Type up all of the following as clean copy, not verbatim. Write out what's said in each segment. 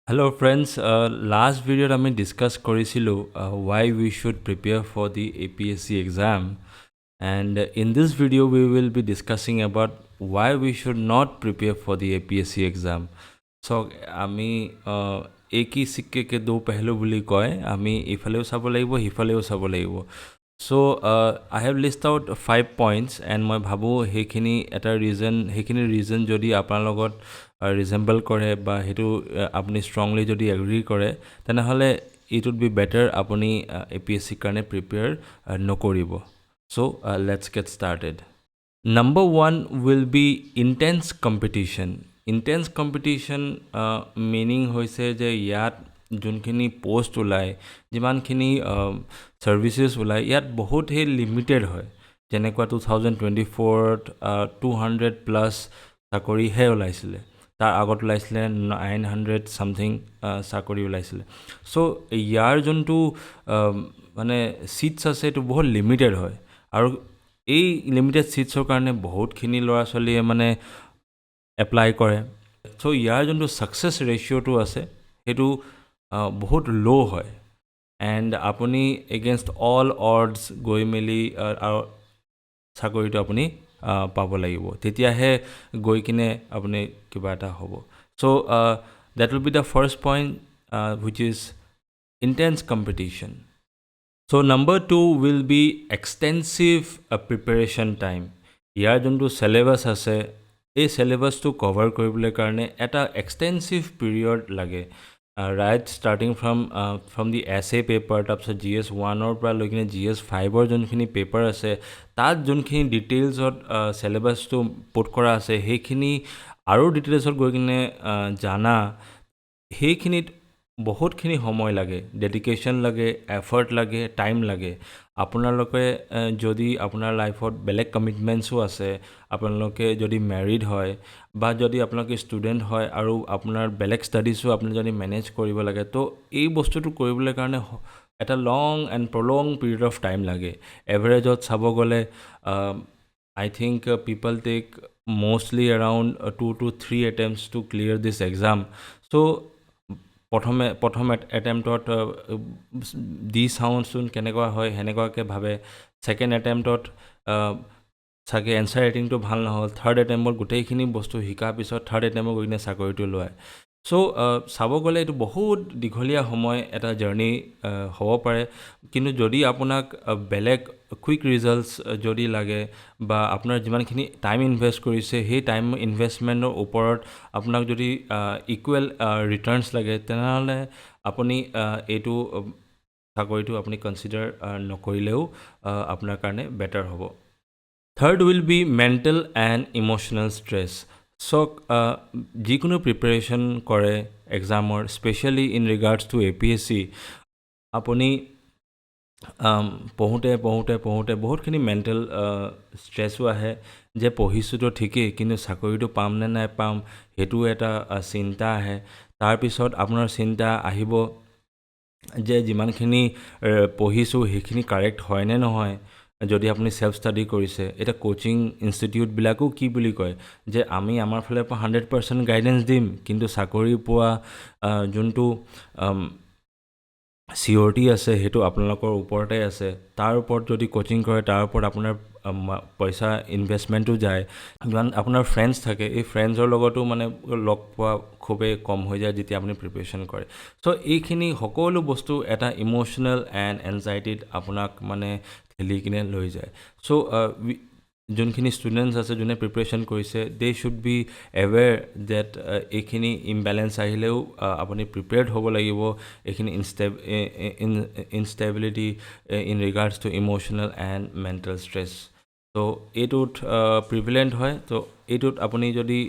Hello friends, last video আমি discuss কৰিছিলোঁ why we should prepare for the APSC exam, and in this video we will be discussing about why we should not prepare for the APSC exam. So আমি एक ही सिक्के के दो पहलू বুলি কয় আমি ইফালেও চাব লাগিব সিফালেও চাব লাগিব. So I have list out 5 points and মই ভাবোঁ সেইখিনি এটা সেইখিনি ৰিজন যদি আপোনাৰ লগত ৰিজেম্বল কৰে বা সেইটো আপুনি ষ্ট্ৰংলি যদি এগ্ৰি কৰে তেনেহ'লে ইট উড বি বেটাৰ আপুনি APSCৰ কাৰণে প্ৰিপেয়াৰ নকৰিব. So let's get started. Number 1 will be intense competition. Intense competition meaning হৈছে যে ইয়াত যোনখিনি পোষ্ট ওলায় যিমানখিনি ছাৰ্ভিচেছ ওলায় ইয়াত বহুতহে লিমিটেড হয়. যেনেকুৱা 2024ত 200+ চাকৰিহে ওলাইছিলে, তাৰ আগত ওলাইছিলে 900 ছামথিং চাকৰি ওলাইছিলে. চ' ইয়াৰ যোনটো মানে ছিটছ আছে এইটো বহুত লিমিটেড হয় আৰু এই লিমিটেড ছিটছৰ কাৰণে বহুতখিনি ল'ৰা ছোৱালীয়ে মানে এপ্লাই কৰে. চ' ইয়াৰ যোনটো ছাকচেছ ৰেচিঅ'টো আছে সেইটো বহুত ল' হয় এণ্ড আপুনি এগেইনষ্ট অল অডছ গৈ মেলি আৰু চাকৰিটো আপুনি পাব লাগিব, তেতিয়াহে গৈ কিনে আপুনি কিবা এটা হ'ব. So' that will be the first point which is intense competition. So' number 2 will be extensive preparation time. ইয়াৰ যোনটো চিলেবাছ আছে এই চিলেবাছটো কভাৰ কৰিবলৈ কাৰণে এটা এক্সটেনচিভ পিৰিয়ড লাগে. Right starting from the S paper, তাৰপিছত GS 1ৰ পৰা লৈ কিনে GS 5ৰ যোনখিনি পেপাৰ আছে তাত যোনখিনি ডিটেইলছত চিলেবাছটো পুট কৰা আছে সেইখিনি আৰু ডিটেইলছত গৈ কিনে জানা, সেইখিনিত বহুতখিনি সময় লাগে, ডেডিকেশ্যন লাগে, এফৰ্ট লাগে, টাইম লাগে. আপোনালোকে যদি আপোনাৰ লাইফত বেলেগ কমিটমেণ্টছো আছে, আপোনালোকে যদি মেৰিড হয় বা যদি আপোনালোকে ষ্টুডেণ্ট হয় আৰু আপোনাৰ বেলেগ ষ্টাডিজো আপুনি যদি মেনেজ কৰিব লাগে, তো এই বস্তুটো কৰিবলৈ কাৰণে এটা long and prolong period of time লাগে. এভাৰেজত চাব গ'লে I think people take mostly around 2 to 3 attempts to clear this exam. চ' প্ৰথম এটেম্পটত দি চাওঁচোন কেনেকুৱা হয় সেনেকুৱাকৈ ভাবে. ছেকেণ্ড এটেম্পটত চাগে এনচাৰ ৰাইটিংটো ভাল নহ'ল, থাৰ্ড এটেম্পত গোটেইখিনি বস্তু শিকাৰ পিছত থাৰ্ড এটেম্পত গৈ কিনে চাকৰিটো লয়. চ' চাব গ'লে এইটো বহুত দীঘলীয়া সময় এটা জাৰ্ণি হ'ব পাৰে. কিন্তু যদি আপোনাক বেলেগ কুইক ৰিজাল্টছ যদি লাগে বা আপোনাৰ যিমানখিনি টাইম ইনভেষ্ট কৰিছে সেই টাইম ইনভেষ্টমেণ্টৰ ওপৰত আপোনাক যদি ইকুৱেল ৰিটাৰ্ণছ লাগে তেনেহ'লে আপুনি এইটো চাকৰিটো আপুনি কনচিডাৰ নকৰিলেও আপোনাৰ কাৰণে বেটাৰ হ'ব. Third will be mental and emotional stress. So' যিকোনো প্ৰিপেৰেশ্যন কৰে এক্সামৰ, specially in regards to APSC, আপুনি পঢ়োঁতে বহুতখিনি মেণ্টেল ষ্ট্ৰেছো আহে যে পঢ়িছোঁতো ঠিকেই কিন্তু চাকৰিটো পাম নে নাই পাম সেইটো এটা চিন্তা আহে. তাৰপিছত আপোনাৰ চিন্তা আহিব যে যিমানখিনি পঢ়িছোঁ সেইখিনি কাৰেক্ট হয় নে নহয় যদি আপুনি ছেল্ফ ষ্টাডি কৰিছে. এতিয়া কোচিং ইনষ্টিটিউটবিলাকো কি বুলি কয় যে আমি আমাৰ ফালৰ পৰা 100% গাইডেঞ্চ দিম, কিন্তু চাকৰি পোৱা যোনটো চিঅ'ৰিটি আছে সেইটো আপোনালোকৰ ওপৰতে আছে. তাৰ ওপৰত যদি কোচিং কৰে তাৰ ওপৰত আপোনাৰ পইচা ইনভেষ্টমেণ্টো যায়. যিমান আপোনাৰ ফ্ৰেণ্ডছ থাকে এই ফ্ৰেণ্ডছৰ লগতো মানে লগ পোৱা খুবেই কম হৈ যায় যেতিয়া আপুনি প্ৰিপেৰেশ্যন কৰে. চ' এইখিনি সকলো বস্তু এটা ইম'চনেল এণ্ড এনজাইটিত আপোনাক মানে ঠেলি কিনে লৈ যায়. চ' যোনখিনি ষ্টুডেণ্টছ আছে যোনে প্ৰিপেৰেশ্যন কৰিছে they should be aware that এইখিনি ইমবেলেঞ্চ আহিলেও আপুনি প্ৰিপেয়াৰ্ড হ'ব লাগিব. এইখিনি instability in regards to emotional and mental stress. ত' এইটোত প্ৰিভিলেণ্ট হয়. ত' এইটোত আপুনি যদি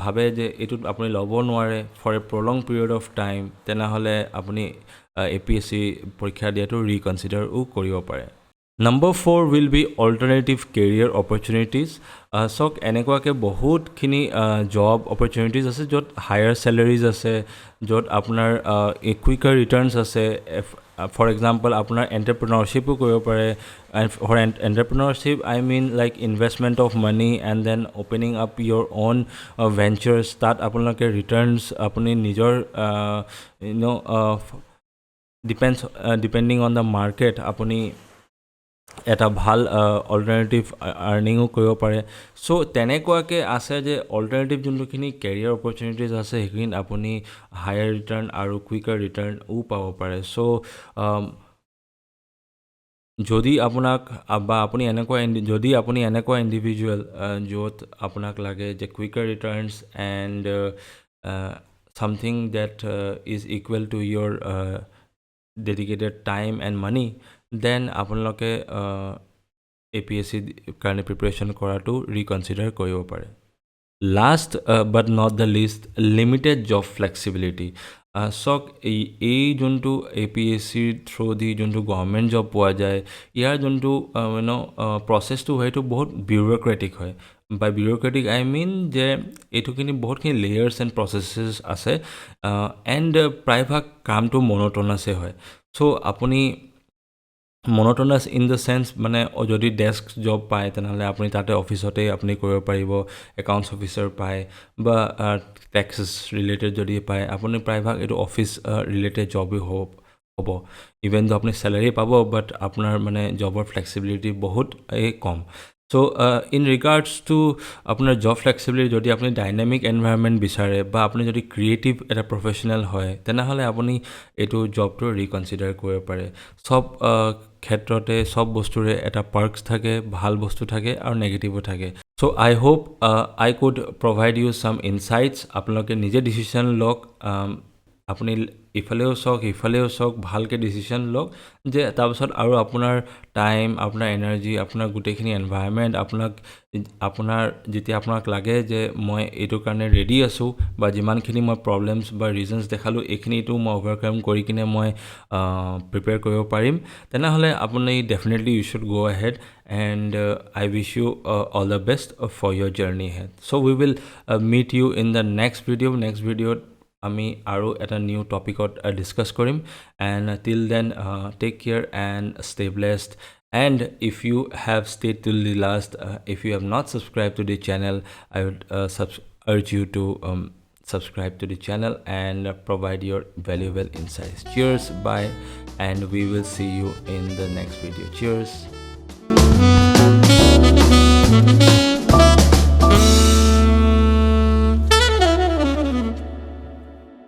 ভাবে যে এইটোত আপুনি ল'ব নোৱাৰে for a prolong period of time তেনেহ'লে আপুনি APSC পৰীক্ষা দিয়াটো ৰিকনচিডাৰো কৰিব পাৰে. Number 4 will be alternative career opportunities. So এনেকুৱাকে বহুতখিনি জব অপৰচুনিটিজ আছে য'ত হায়াৰ চেলাৰিজ আছে, য'ত আপোনাৰ কুইকাৰ ৰিটাৰ্ণছ আছে। ফৰ এক্সাম্পল আপোনাৰ এণ্টাৰপ্ৰিনৰশ্বিপো কৰিব পাৰে। For entrepreneurship I mean like investment of money and then opening up your own ventures. তাত আপোনালোকে ৰিটাৰ্ণছ আপুনি নিজৰ ডিপেণ্ডিং অন দ্য মাৰ্কেট আপুনি এটা ভাল অল্টাৰনেটিভ আৰ্নিঙো কৰিব পাৰে। চ' তেনেকুৱাকৈ আছে যে অল্টাৰনেটিভ যোনটোখিনি কেৰিয়াৰ অপৰচুনিটিজ আছে সেইখিনিত আপুনি হায়াৰ ৰিটাৰ্ণ আৰু কুইকাৰ ৰিটাৰ্ণো পাব পাৰে। চ' যদি আপোনাক বা আপুনি যদি আপুনি এনেকুৱা ইণ্ডিভিজুৱেল য'ত আপোনাক লাগে যে quicker returns and something that is equal to your dedicated time and money, then আপোনালোকে APSC কাৰণে প্ৰিপেৰেশ্যন কৰাটো ৰিকনচিডাৰ কৰিব পাৰে। Last but not the least, limited job flexibility. চাওক এই যোনটো APSCৰ থ্ৰু দি যোনটো গভৰ্ণমেণ্ট জব পোৱা যায়, ইয়াৰ যোনটো প্ৰচেছটো হয় সেইটো বহুত বিউৰ'ক্ৰেটিক হয়। বাই বিউৰ'ক্ৰেটিক আই মিন যে এইটোখিনি বহুতখিনি লেয়াৰ্ছ এণ্ড প্ৰচেছেছ আছে এণ্ড প্ৰায়ভাগ কামটো মনোটনাছে হয়। চ' আপুনি মনোটনাছ ইন দ্য চেন্স মানে যদি ডেস্ক জব পায় তেনেহ'লে আপুনি তাতে অফিচতে আপুনি কৰিব পাৰিব, একাউণ্টছ অফিচাৰ পায় বা টেক্সেছ ৰিলেটেড যদি পায় আপুনি প্ৰায়ভাগ এইটো অফিচ ৰিলেটেড জবেই হ'ব। ইভেন তো আপুনি চেলাৰী পাব বাট আপোনাৰ মানে জবৰ ফ্লেক্সিবিলিটি বহুত কম। চ' ইন ৰিগাৰ্ডছ টু আপোনাৰ জব ফ্লেক্সিবিলিটি, যদি আপুনি ডাইনামিক এনভাইৰনমেণ্ট বিচাৰে বা আপুনি যদি ক্ৰিয়েটিভ এটা প্ৰফেশ্যনেল হয় তেনেহ'লে আপুনি এইটো জবটো ৰিকনচিডাৰ কৰিব পাৰে। চব ক্ষেত্ৰতে চব বস্তুৰে এটা পাৰ্কছ থাকে, ভাল বস্তু থাকে আৰু নেগেটিভো থাকে। So' I hope I could provide you some insights. আপোনালোকে নিজে ডিচিশ্যন লওক, আপুনি ইফালেও চাওক সিফালেও চাওক, ভালকৈ ডিচিশ্যন লওক যে তাৰপিছত আৰু আপোনাৰ টাইম, আপোনাৰ এনাৰ্জি, আপোনাৰ গোটেইখিনি এনভাইৰনমেণ্ট আপোনাৰ যেতিয়া আপোনাক লাগে যে মই এইটোৰ কাৰণে ৰেডি আছোঁ বা যিমানখিনি মই প্ৰব্লেমছ বা ৰিজনছ দেখালোঁ এইখিনিতো মই অভাৰকাম কৰি কিনে মই প্ৰিপেয়াৰ কৰিব পাৰিম, তেনেহ'লে আপুনি definitely you should go ahead and I wish you all the best for your journey ahead. So we will meet you in the next video. আমি আৰু এটা নিউ টপিকত ডিছকাছ কৰিম and till then take care and stay blessed. And if you have stayed till the last, if you have not subscribed to the channel, I would urge you to subscribe to the channel and provide your valuable insights. Cheers, bye, and we will see you in the next video. Cheers.